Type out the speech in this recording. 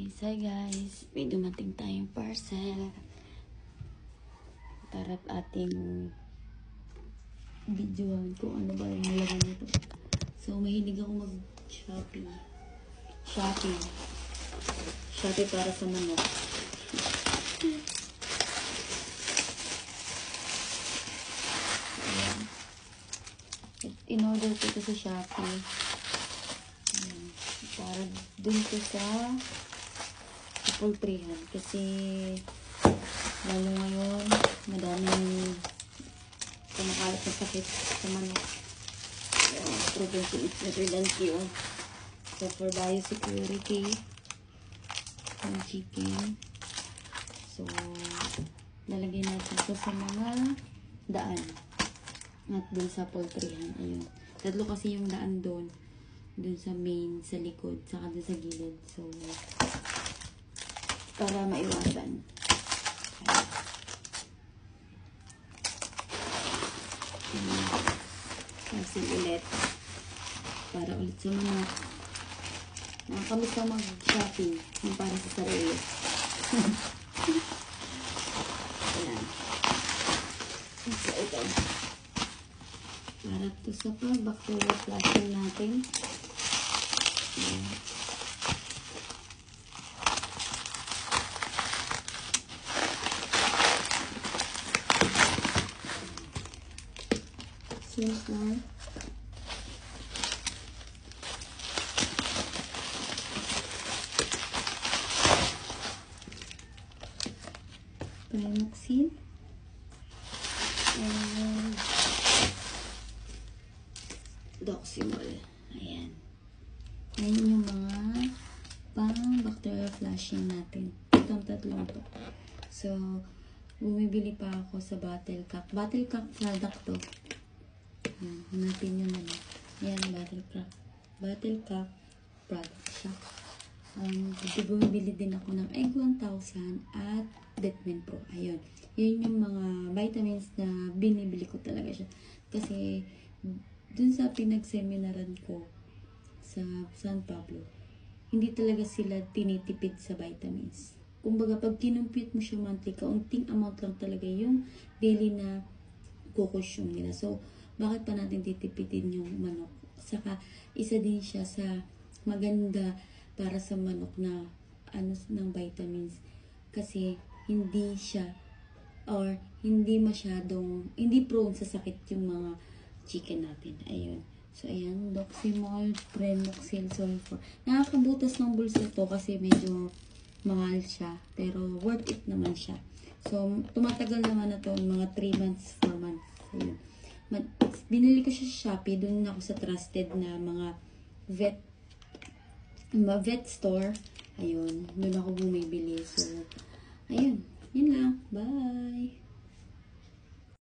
Hi guys, may dumating tayong parcel. Tarap ating videoan kung ano ba yung nalaman nito. So, mahilig ako mag-Shopee. Shopee para sa manok. In-order ko ito sa Shopee. Ayan. Para dun ko sa poultryhan. Kasi lalo ngayon, madaming kumakalat na sakit sa manok. Prevention is better than cure. So, for biosecurity, yung chicken. So, lalagay natin ito sa mga daan. At dun sa poultryhan. Ayun. Tatlo kasi yung daan dun sa main, sa likod, saka dun sa gilid. So, para maiwasan. Kasi ulit. Para ulit sa manok. Nakakamiss na mag-shopping. Yung para sa sarili. Ayan. So, ito. Para to sa bacteria flushing natin. Ayan. Simple. Primoxil. And Doximol. Ayan. Yan yung mga pang-bacterial flushing natin. Itong tatlong to. So, bumibili pa ako sa Battlecock. Battlecock product to. Hanapin nyo naman. Yan, Battlecock product siya. Bumibili din ako ng Egg 1000 at Detmen Pro. Ayun. Yun yung mga vitamins na binibili ko talaga siya. Kasi, dun sa pinag-seminaran ko sa San Pablo, hindi talaga sila tinitipid sa vitamins. Kumbaga, pag kinumpute mo siya monthly, kaunting amount lang talaga yung daily na kukonsume nila. So, bakit pa natin titipidin yung manok? Saka, isa din siya sa maganda para sa manok na ng vitamins. Kasi, hindi siya or hindi prone sa sakit yung mga chicken natin. Ayun. So, ayan, Doximol, Primoxil, Sulfur. Nakakabutas ng bulsa to kasi medyo mahal siya. Pero, worth it naman siya. So, tumatagal naman na to mga 3 months, 4 months. Ayun. Binili ko siya sa Shopee. Doon ako sa trusted na mga vet store. Ayun. Doon ako bumibili.